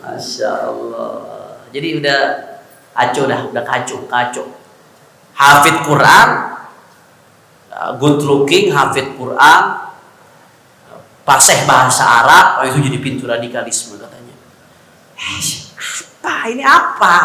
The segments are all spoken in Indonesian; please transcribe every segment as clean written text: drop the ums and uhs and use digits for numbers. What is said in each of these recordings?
Masya Allah. Jadi udah kacau. Hafid Quran, good looking, hafid Quran, fasih bahasa Arab, itu jadi pintu radikalisme katanya. Ini apa?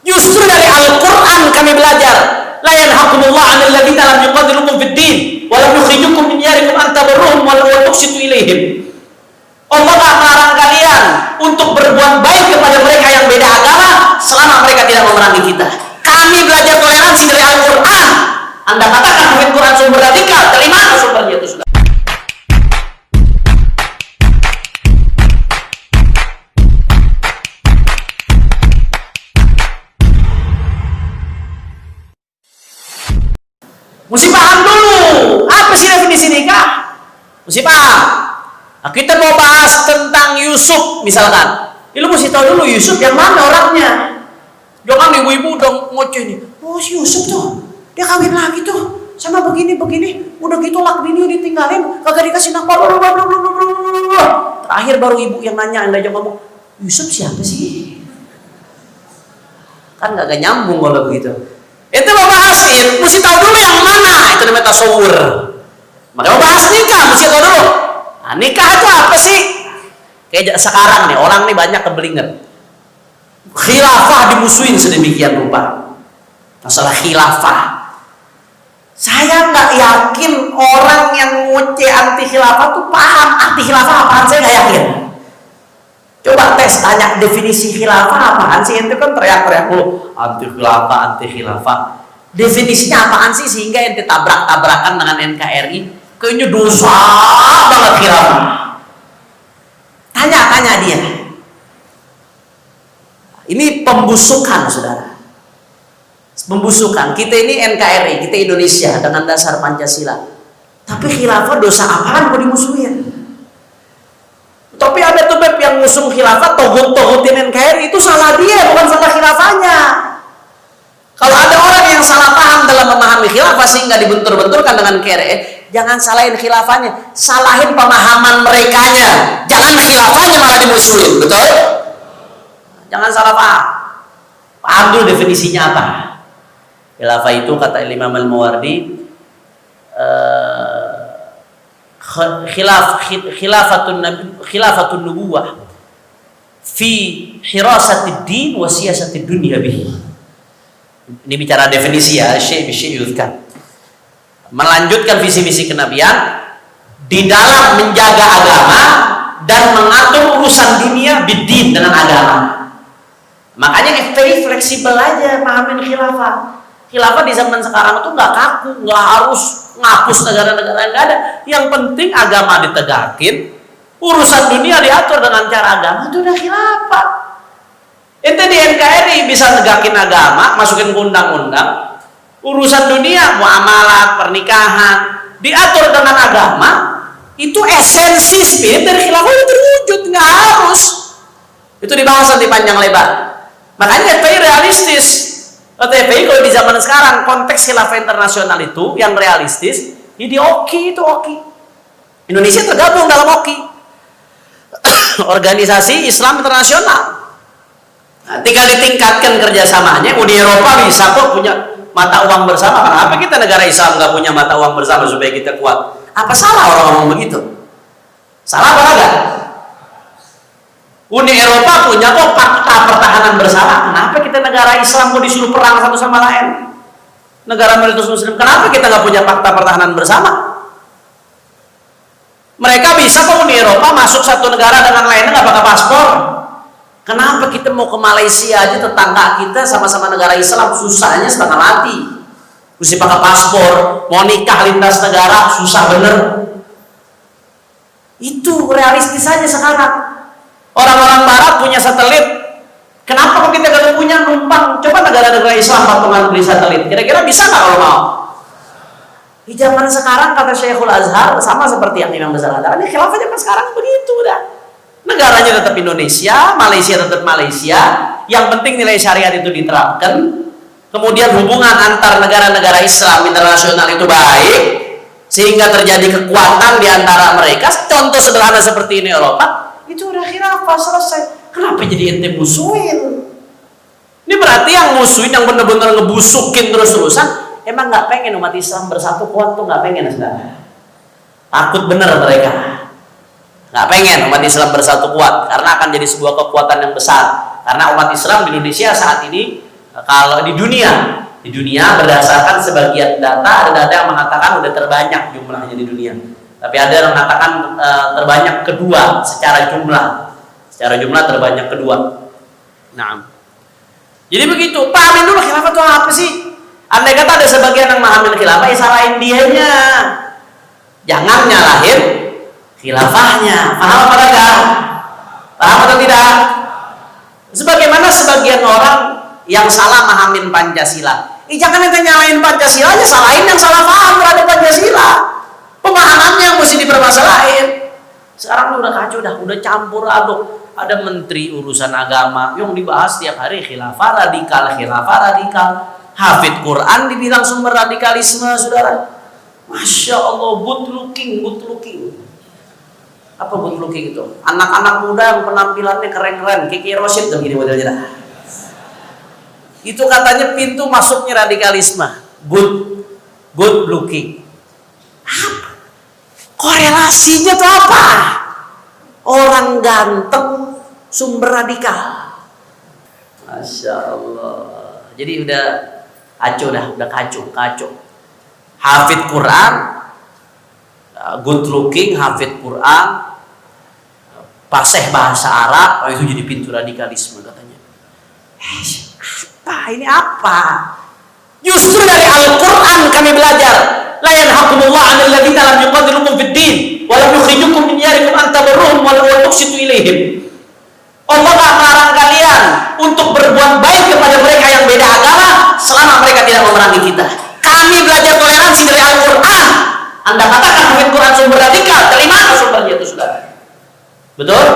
Justru dari Al-Quran kami belajar. La yanhakumullah 'anil ladzina lam yuqatilukum fid din wa lam yukhrijukum min diyarikum an tabarruhum wa tuqsitu ilaihim. Allah tak melarang kalian untuk berbuat baik kepada mereka yang beda agama selama mereka tidak memerangi kita. Kami belajar toleransi dari Al-Quran. Anda katakan Al-Quran sumber radikal, dari mana sumbernya itu sudah? Mesti paham dulu, apa sih definisi nikah? Mesti paham. Nah, kita mau bahas tentang Yusuf misalkan. Lu mesti tahu dulu Yusuf yang mana orangnya. Jangan ibu-ibu dong ngoceh nih. Oh si Yusuf tuh, dia kawin lagi tuh sama begini. Udah gitu lak bini ditinggalin, kagak dikasih nafkah. Terakhir baru ibu yang nanya, Anda jangan ngomong, Yusuf siapa sih? Kan kagak nyambung kalau begitu. Itu mau bahasin, mesti tahu dulu yang mana. Itu namanya tasawur. Makanya mau bahas nikah, mesti tahu dulu. Nah, nikah itu apa sih? Kayak sekarang nih, orang nih banyak kebelingan. Khilafah dimusuhin sedemikian rupa. Masalah khilafah. Saya nggak yakin orang yang ngoceh anti khilafah tuh paham anti khilafah apaan, saya nggak yakin. Coba tes, tanya definisi khilafah apaan sih? Ente kan teriak-teriak mulu anti khilafah. Definisinya apaan sih sehingga ente tabrak-tabrakan dengan NKRI? Kayaknya dosa banget khilafah. Tanya dia. Ini pembusukan, saudara. Pembusukan. Kita ini NKRI, kita Indonesia dengan dasar Pancasila. Tapi khilafah dosa apaan mau dimusuhin? Tapi ada tuh Beb yang ngusung khilafah, togut-togutin NKRI, itu salah dia, bukan salah khilafahnya. Kalau ada orang yang salah paham dalam memahami khilafah sehingga dibentur-benturkan dengan KRI, jangan salahin khilafahnya, salahin pemahaman merekanya. Jangan khilafahnya malah dimusuhin, betul? Jangan salah paham. Paham dulu definisinya apa. Khilafah itu kata Imam Al-Mawardi, khilafatun nubuwah fi hirasatid din wa siyasatid dunya bihi. Ini bicara definisi ya, syekh yuzkan. Melanjutkan visi-misi kenabian di dalam menjaga agama dan mengatur urusan dunia bidin dengan agama. Makanya FPI fleksibel aja pahamin khilafah. Khilafah di zaman sekarang itu nggak kaku, nggak harus ngapus negara-negara yang nggak ada. Yang penting agama ditegakin, urusan dunia diatur dengan cara agama, itu udah khilafah. Itu di NKRI bisa tegakin agama, masukin ke undang-undang. Urusan dunia, muamalah, pernikahan diatur dengan agama, itu esensi spirit dari khilafah itu terwujud, nggak harus. Itu dibahas nanti panjang lebar. Makanya FPI realistis. TPI kalau di zaman sekarang konteks khilafah internasional itu yang realistis, ini OKI itu OKI. Indonesia tergabung dalam OKI, Organisasi Islam Internasional. Nah, tinggal ditingkatkan kerjasamanya. Uni Eropa bisa kok punya mata uang bersama. Kenapa kita negara Islam nggak punya mata uang bersama supaya kita kuat? Apa salah orang ngomong begitu? Salah apa enggak? Uni Eropa punya kok fakta pertahanan bersama. Kenapa kita negara Islam mau disuruh perang satu sama lain? Negara mayoritas Muslim, kenapa kita nggak punya fakta pertahanan bersama? Mereka bisa kok Uni Eropa masuk satu negara dengan lainnya nggak pakai paspor. Kenapa kita mau ke Malaysia aja tetangga kita sama-sama negara Islam susahnya setengah mati. Mesti pakai paspor, mau nikah lintas negara susah bener. Itu realistis aja sekarang. Orang-orang barat punya satelit. Kenapa kok kita gak punya numpang? Coba negara-negara Islam patungan beli satelit. Kira-kira bisa nggak kalau mau? Di zaman sekarang kata Syekhul Azhar sama seperti yang Imam Besar katakan, ini khilafah zaman sekarang begitu dah. Negaranya tetap Indonesia, Malaysia tetap Malaysia. Yang penting nilai syariat itu diterapkan. Kemudian hubungan antar negara-negara Islam internasional itu baik, sehingga terjadi kekuatan di antara mereka. Contoh sederhana seperti ini Eropa. itu udah khilafah selesai. Kenapa jadi ente musuhin? Ini berarti yang musuhin, yang bener-bener ngebusukin terus-terusan, emang nggak pengen umat Islam bersatu kuat tuh, nggak pengen, saudara. Takut bener mereka, nggak pengen umat Islam bersatu kuat, karena akan jadi sebuah kekuatan yang besar. Karena umat Islam di Indonesia saat ini, kalau di dunia berdasarkan sebagian data, ada data yang mengatakan udah terbanyak jumlahnya di dunia. Tapi ada yang mengatakan terbanyak kedua secara jumlah terbanyak kedua. Nah, jadi begitu. Pahamin dulu khilafah itu apa sih? Andai kata ada sebagian yang memahamin khilafah, ya salahin dianya. Jangan nyalahin khilafahnya. Paham apa enggak? Paham atau tidak? Sebagaimana sebagian orang yang salah memahamin Pancasila. Jangan ente nyalahin Pancasila, aja salahin yang salah paham terhadap Pancasila. Pemahamannya yang mesti dipermasalahin. Sekarang udah kacau dah, udah campur aduk. Ada menteri urusan agama yang dibahas tiap hari khilafah radikal. Hafid Quran dibilang sumber radikalisme, saudara. Masya Allah, good looking. Apa good looking itu? Anak-anak muda yang penampilannya keren-keren, Kiki Rosid tuh gini modelnya dah. Itu katanya pintu masuknya radikalisme. Good looking. Apa? Korelasinya tuh apa? Orang ganteng sumber radikal. Masya Allah. Jadi udah kacau. Hafid Quran, good looking, hafid Quran, fasih bahasa Arab, itu jadi pintu radikalisme katanya. Ini apa? Justru dari Al-Quran kami belajar. La yanhaqumullah 'anil ladzina lam yuqatilukum fid din wa lam yukhrijukum min diyarikum an tabarruhum wa tuqsitu ilaihim. Allah enggak melarang kalian untuk berbuat baik kepada mereka yang beda agama selama mereka tidak memerangi kita. Kami belajar toleransi dari Al-Quran. Anda katakan hafid Quran sumber radikal, dari mana sumbernya itu, saudara? Betul?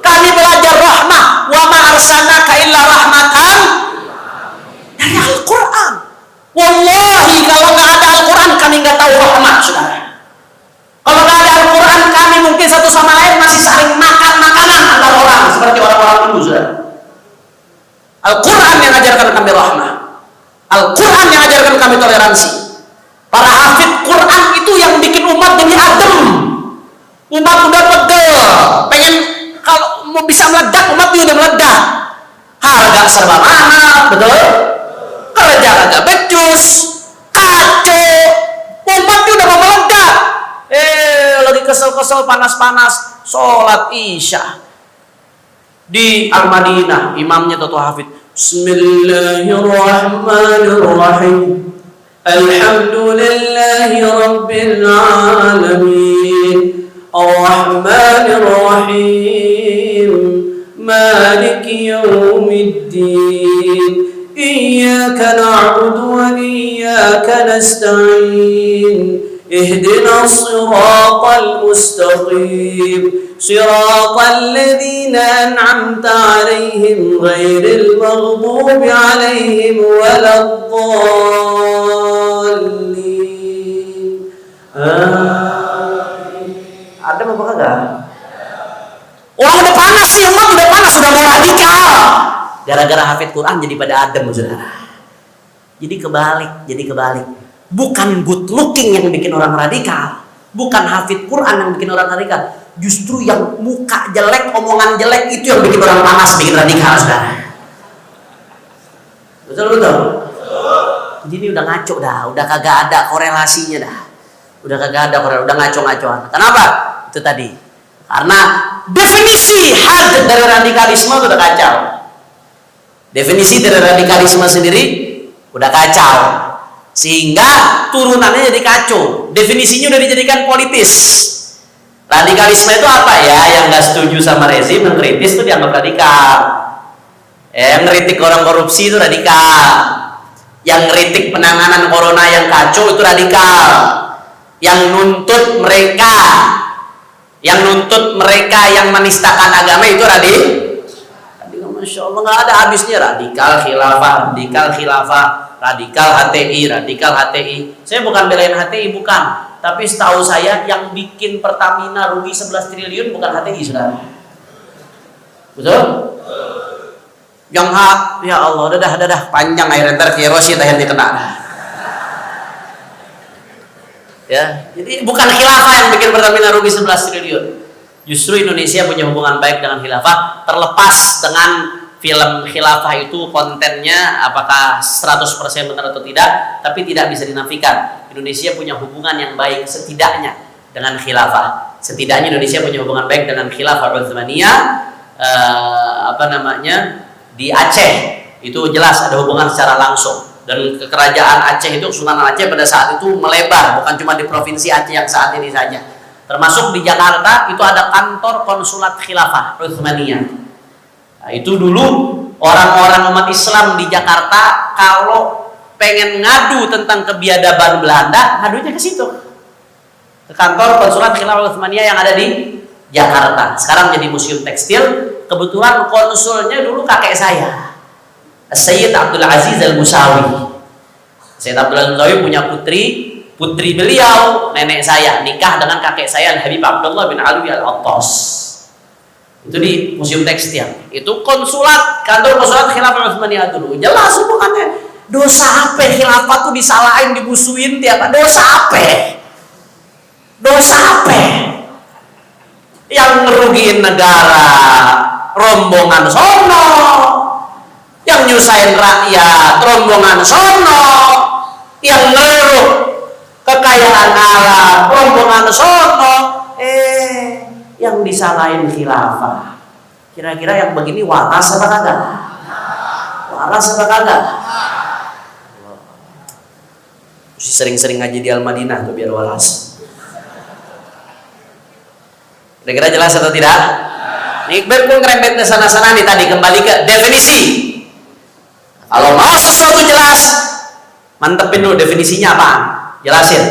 Kami belajar rahmah, wa ma arsalnaka illa rahmatan, dari Al-Quran. Wallahi kalau nggak ada Al-Quran kami nggak tahu rahmat, saudara. Kalau nggak ada Al-Quran kami mungkin satu sama lain masih saling makan makanan antar orang seperti orang-orang dulu, saudara. Al-Quran yang ajarkan kami rahmah, Al-Quran yang ajarkan kami toleransi. Para hafid Quran itu yang bikin umat jadi adem. Umat udah pegel, pengen kalau mau bisa meledak, umat udah meledak. Harga serba mahal, betul? Kerja agak becus, kacau, umat udah mau meledak. Lagi kesel-kesel, panas-panas, sholat isya di Al-Madinah, imamnya Toto Hafid. Bismillahirrahmanirrahim. Alhamdulillahi rabbil alamin. Ar-Rahmanir Rahim. Maliki yaumiddin. Iyyaka na'budu wa iyyaka nasta'in. Ihdinas siratal mustaqim. صراط الذين أنعمت عليهم غير المغضوب عليهم ولا الضالين. Ada apa kagak? Orang udah panas sih, umat udah panas, sudah mau radikal. Gara-gara hafid Quran jadi pada adem, saudara. Jadi kebalik. Bukan good looking yang bikin orang radikal, bukan hafid Quran yang bikin orang radikal. Justru yang muka jelek, omongan jelek itu yang bikin orang panas, bikin radikal, saudara. Betul. Jadi udah ngaco dah, udah kagak ada korelasinya dah. Udah ngaco-ngacoan. Kenapa? Itu tadi. Karena definisi had dari radikalisme udah kacau. Definisi dari radikalisme sendiri udah kacau. Sehingga turunannya jadi kacau. Definisinya udah dijadikan politis. Radikalisme itu apa ya? Yang nggak setuju sama rezim, mengkritis itu dianggap radikal. Yang ngeritik orang korupsi itu radikal. Yang ngeritik penanganan corona yang kacau itu radikal. Yang nuntut mereka yang menistakan agama itu radikal. Masya Allah, nggak ada habisnya. Radikal khilafah, radikal HTI. Saya bukan belain HTI, bukan. Tapi setahu saya yang bikin Pertamina rugi 11 triliun bukan HTI, saudara. Betul? Yang hak, ya Allah, dadah panjang air ntar kirosi teh dikena. Ya, jadi bukan khilafah yang bikin Pertamina rugi 11 triliun. Justru Indonesia punya hubungan baik dengan khilafah, terlepas dengan film khilafah itu kontennya apakah 100% benar atau tidak, tapi tidak bisa dinafikan. Indonesia punya hubungan yang baik setidaknya dengan khilafah. Setidaknya Indonesia punya hubungan baik dengan khilafah Utsmaniyah, di Aceh itu jelas ada hubungan secara langsung, dan kerajaan Aceh itu Kesultanan Aceh pada saat itu melebar, bukan cuma di provinsi Aceh yang saat ini saja, termasuk di Jakarta itu ada kantor konsulat khilafah Utsmaniyah. Nah, itu dulu orang-orang umat Islam di Jakarta kalau pengen ngadu tentang kebiadaban Belanda, ngadunya ke situ, ke kantor konsulat khilafah Utsmaniyah yang ada di Jakarta. Sekarang jadi museum tekstil. Kebetulan konsulnya dulu kakek saya, Sayyid Abdul Aziz Al-Musawi. Sayyid Abdul Aziz Al-Musawi punya putri beliau, nenek saya, nikah dengan kakek saya Al-Habib Abdullah bin Alwi Al-Attas. Itu di museum tekstil. Itu konsulat, kantor konsulat khilafah Utsmaniyah dulu. Jelas hubungannya. Dosa apa khilafah tuh disalahin, dimusuhin tiap dosa apa? Dosa apa? Yang ngerugiin negara rombongan sono, yang nyusahin rakyat rombongan sono, yang ngeruh kekayaan alam rombongan sono, yang disalahin khilafah. Kira-kira yang begini waras apa kagak? Waras apa kagak? Mesti sering-sering ngaji di Al-Madinah tuh biar waras. Kira-kira jelas atau tidak? Nih, berpun ngerempet ke sana-sana nih tadi, kembali ke definisi. Kalau mau sesuatu jelas, mantepin dulu definisinya apa? Jelasin.